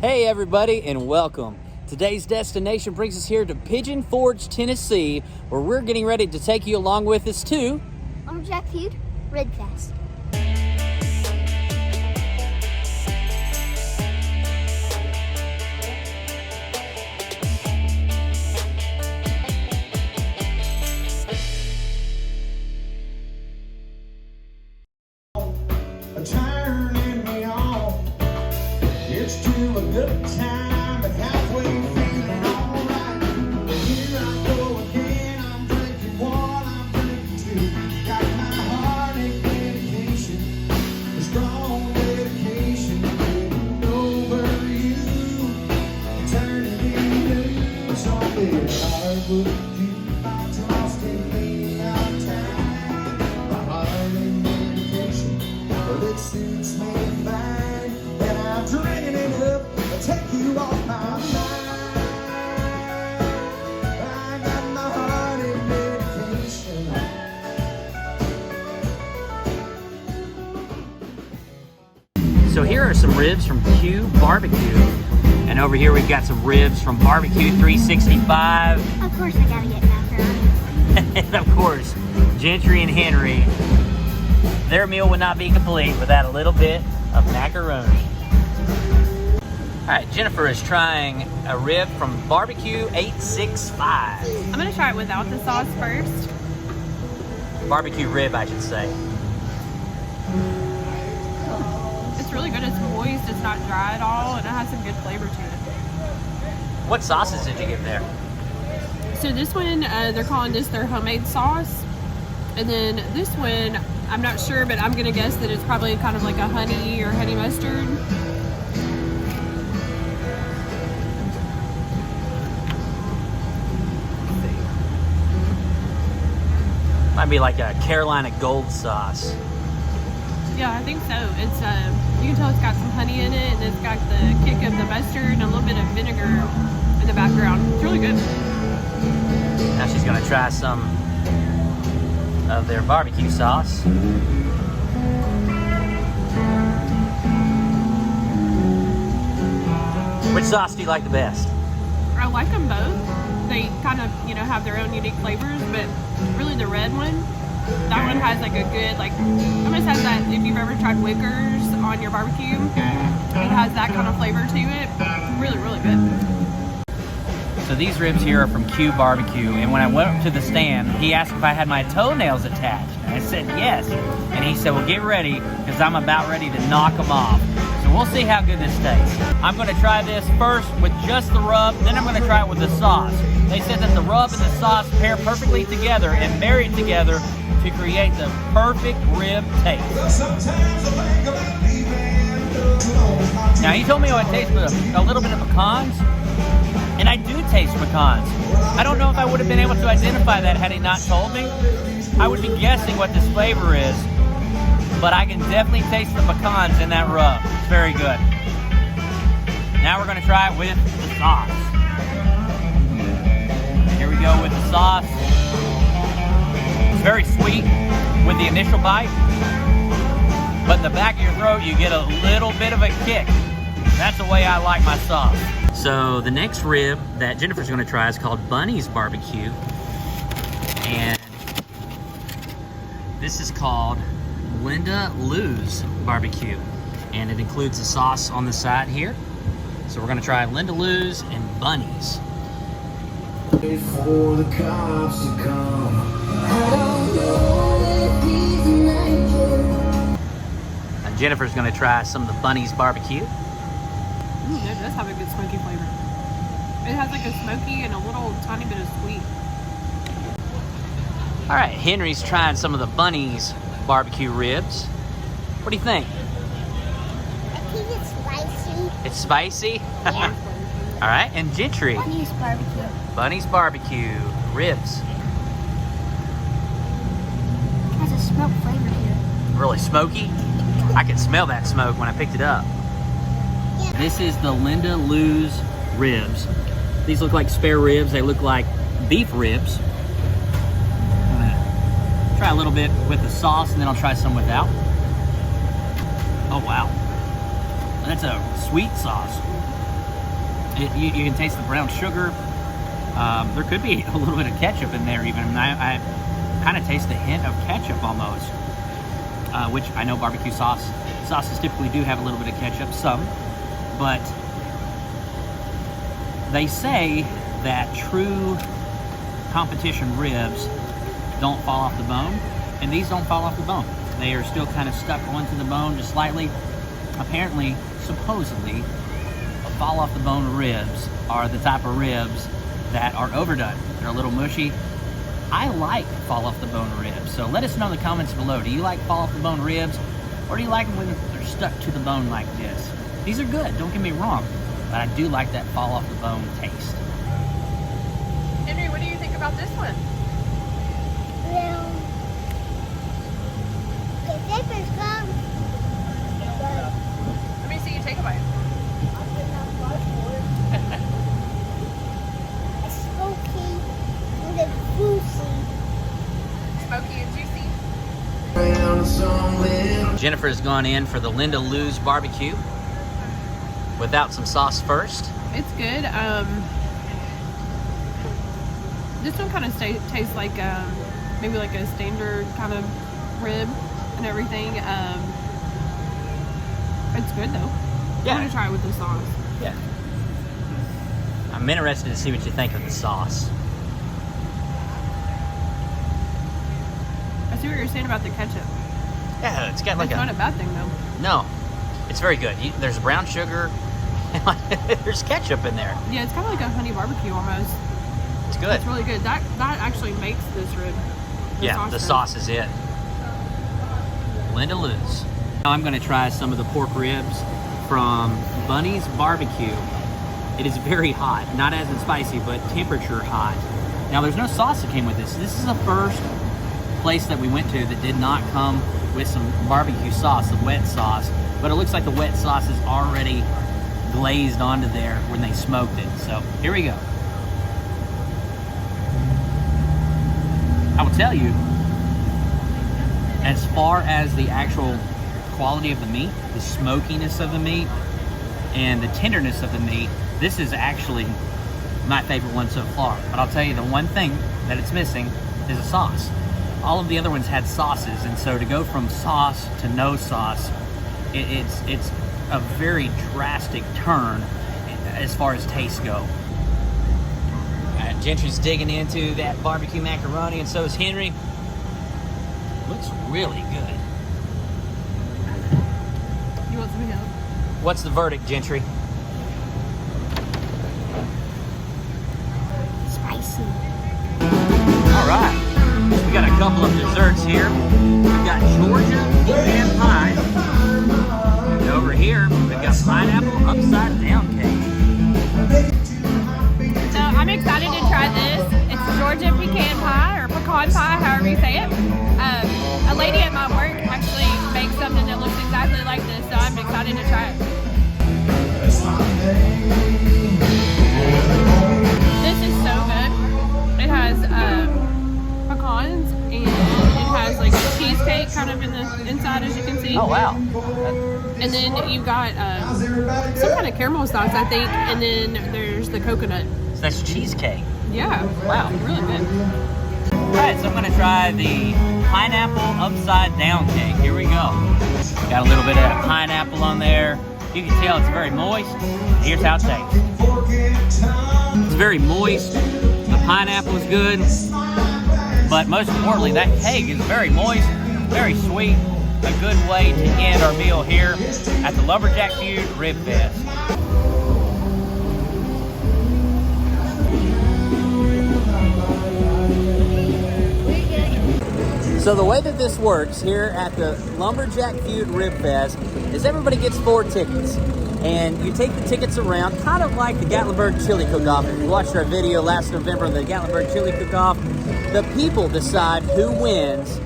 Hey everybody and welcome. Today's destination brings us here to Pigeon Forge, Tennessee, where we're getting ready to take you along with us to Lumberjack Feud Rib Fest. Turning me on. It's to a good time, but halfway feeling alright. Here I go again. I'm drinking one, I'm drinking two. Got my heart in dedication, a strong dedication. Getting over you, turning me loose on this hardwood jukebox, lost in the out time. My heart in dedication. Well, it suits me fine, and I'm drinking it up to take you off my mind. I got my heart in medication. So here are some ribs from Q Barbecue. And over here we've got some ribs from Barbecue 365. Of course I gotta get macaroni. And of course, Gentry and Henry. Their meal would not be complete without a little bit of macaroni. All right, Jennifer is trying a rib from Barbecue 865. I'm gonna try it without the sauce first. Barbecue rib, I should say. It's really good. It's moist. It's not dry at all, and it has some good flavor to it. What sauces did you get there? So this one, they're calling this their homemade sauce, and then this one, I'm not sure, but I'm gonna guess that it's probably kind of like a honey or honey mustard. Might be like a Carolina Gold sauce. Yeah, I think so. It's you can tell it's got some honey in it, and it's got the kick of the mustard and a little bit of vinegar in the background. It's really good. Now she's gonna try some of their barbecue sauce. Which sauce do you like the best? I like them both. They kind of, have their own unique flavors, but really the red one, that one has like a good, almost has that, if you've ever tried Wickers on your barbecue, it has that kind of flavor to it. Really, really good. So these ribs here are from Q Barbecue, and when I went up to the stand, he asked if I had my toenails attached. And I said yes. And he said, well, get ready, because I'm about ready to knock them off. So we'll see how good this tastes. I'm gonna try this first with just the rub, then I'm gonna try it with the sauce. They said that the rub and the sauce pair perfectly together and marry together to create the perfect rib taste. Now he told me I would taste a little bit of pecans, and I do taste pecans. I don't know if I would have been able to identify that had he not told me. I would be guessing what this flavor is, but I can definitely taste the pecans in that rub. It's very good. Now we're gonna try it with the sauce. Here we go with the sauce. It's very sweet with the initial bite, but in the back of your throat, you get a little bit of a kick. That's the way I like my sauce. So the next rib that Jennifer's gonna try is called Bunny's Barbecue. And this is called Linda Lou's Barbecue. And it includes a sauce on the side here. So we're gonna try Linda Lou's and Bunny's. Before the cops to come, I don't know. And Jennifer's gonna try some of the Bunny's Barbecue. It does have a good smoky flavor. It has like a smoky and a little tiny bit of sweet. All right, Henry's trying some of the Bunny's Barbecue ribs. What do you think? I think it's spicy. It's spicy? Yeah. All right, and Gentry. Bunny's barbecue. Bunny's Barbecue ribs. It has a smoke flavor to it. Really smoky. I could smell that smoke when I picked it up. Yeah. This is the Linda Lou's ribs. These look like spare ribs. They look like beef ribs. I'm gonna try a little bit with the sauce, and then I'll try some without. Oh, wow. That's a sweet sauce. You can taste the brown sugar. There could be a little bit of ketchup in there even. I kind of taste the hint of ketchup almost, which I know barbecue sauces typically do have a little bit of ketchup, some, but they say that true competition ribs don't fall off the bone, and these don't fall off the bone. They are still kind of stuck onto the bone just slightly. Apparently, supposedly, fall off the bone ribs are the type of ribs that are overdone. They're a little mushy. I like fall off the bone ribs, so let us know in the comments below. Do you like fall off the bone ribs, or do you like them when they're stuck to the bone like this? These are good, don't get me wrong, but I do like that fall off the bone taste. Henry, what do you think about this one? Well, the zipper's gone. But Let me see you take a bite. it's smoky and it's juicy. Smoky and juicy. Jennifer's gone in for the Linda Lou's barbecue without some sauce first. It's good. This one kind of tastes like maybe like a standard kind of rib and everything. It's good though. Yeah. I'm gonna try it with the sauce. Yeah. I'm interested to see what you think of the sauce. I see what you're saying about the ketchup. Yeah, it's got like It's not a bad thing though. No, it's very good. There's brown sugar. There's ketchup in there. Yeah, it's kind of like a honey barbecue almost. It's good. It's really good. That actually makes this rib. The sauce is it. Linda Lou's. Now I'm going to try some of the pork ribs from Bunny's Barbecue. It is very hot, not as in spicy, but temperature hot. Now there's no sauce that came with this. This is the first place that we went to that did not come with some barbecue sauce, the wet sauce. But it looks like the wet sauce is already glazed onto there when they smoked it. So here we go. I will tell you, as far as the actual quality of the meat, the smokiness of the meat, and the tenderness of the meat, this is actually my favorite one so far. But I'll tell you, the one thing that it's missing is a sauce. All of the other ones had sauces, and so to go from sauce to no sauce, it's a very drastic turn as far as tastes go. Gentry's digging into that barbecue macaroni, and so is Henry. Looks really good. You want some help? What's the verdict, Gentry? Spicy. All right, we got a couple of desserts here. We've got Georgia pecan pie, and over here we've got pineapple upside down cake. So I'm excited to try this. It's Georgia pecan pie or pecan pie, however you say it. A lady at my work actually makes something that looks exactly like this, so I'm excited to try it. This is so good. It has pecans and it has like a cheesecake kind of in the inside, as you can see. Oh wow! And then you've got some kind of caramel sauce, I think, and then there's the coconut. So that's cheesecake. Yeah. Wow. Really good. All right, so I'm gonna try the pineapple upside down cake. Here we go. Got a little bit of that pineapple on there. You can tell it's very moist. Here's how it tastes. It's very moist. The pineapple is good, but most importantly, that cake is very moist, very sweet. A good way to end our meal here at the Lumberjack Feud Rib Fest. So the way that this works here at the Lumberjack Feud Rib Fest is everybody gets 4 tickets. And you take the tickets around, kind of like the Gatlinburg Chili Cook-Off. If you watched our video last November of the Gatlinburg Chili Cook-Off, the people decide who wins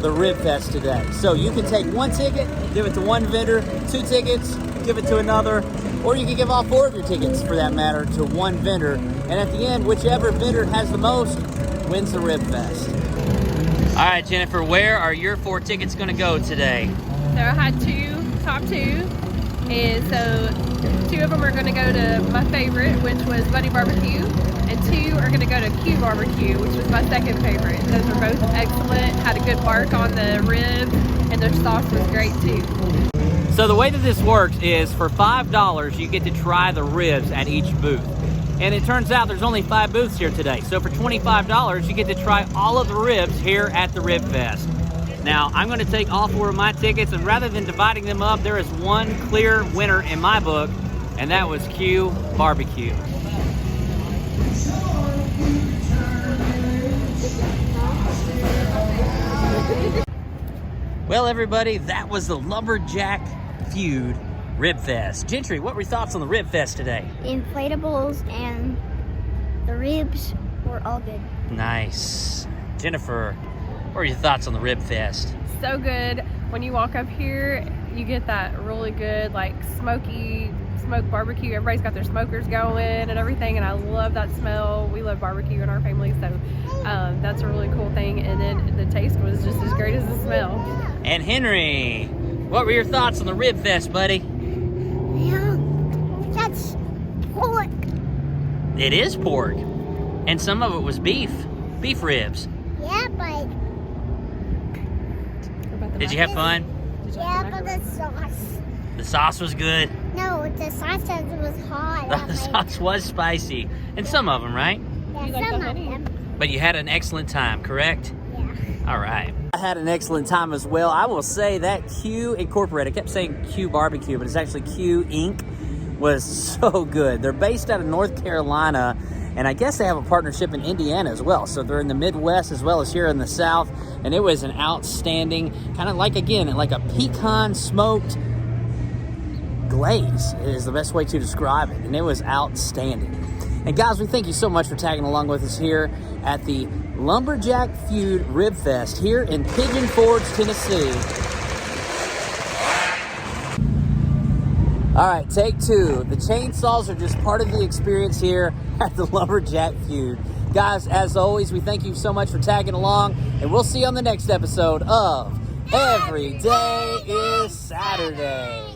the Rib Fest today. So you can take 1 ticket, give it to one vendor, 2 tickets, give it to another, or you can give all 4 of your tickets, for that matter, to one vendor. And at the end, whichever vendor has the most wins the Rib Fest. All right, Jennifer, where are your 4 tickets going to go today? So I had top two. And so 2 of them are going to go to my favorite, which was Buddy Barbecue, and 2 are going to go to Q Barbecue, which was my second favorite. Those were both excellent, had a good bark on the ribs, and their sauce was great too. So the way that this works is for $5, you get to try the ribs at each booth. And it turns out there's only 5 booths here today. So for $25, you get to try all of the ribs here at the Rib Fest. Now, I'm going to take all 4 of my tickets, and rather than dividing them up, there is one clear winner in my book, and that was Q Barbecue. Well, everybody, that was the Lumberjack Feud Rib Fest. Gentry, what were your thoughts on the Rib Fest today? The inflatables and the ribs were all good. Nice. Jennifer, what were your thoughts on the Rib Fest? So good. When you walk up here, you get that really good, like, smoked barbecue. Everybody's got their smokers going and everything, and I love that smell. We love barbecue in our family, so that's a really cool thing. And then the taste was just as great as the smell. And Henry, what were your thoughts on the Rib Fest, buddy? Yeah, that's pork. It is pork, and some of it was beef ribs. Yeah, but Did you have fun? yeah, but the sauce. The sauce was good. No, the sauce was hot. The sauce was spicy, and some of them, right? Yeah, You like some that of many? them. But you had an excellent time, correct? Yeah. All right. I had an excellent time as well. I will say that Q Incorporated, I kept saying Q Barbecue, but it's actually Q Inc., was so good. They're based out of North Carolina, and I guess they have a partnership in Indiana as well. So they're in the Midwest as well as here in the South, and it was an outstanding, kind of like, again, like a pecan smoked glaze is the best way to describe it, and it was outstanding. And guys, we thank you so much for tagging along with us here at the Lumberjack Feud Rib Fest here in Pigeon Forge, Tennessee. All right, take 2. The chainsaws are just part of the experience here at the Lumberjack Feud. Guys, as always, we thank you so much for tagging along, and we'll see you on the next episode of Every Day is Saturday.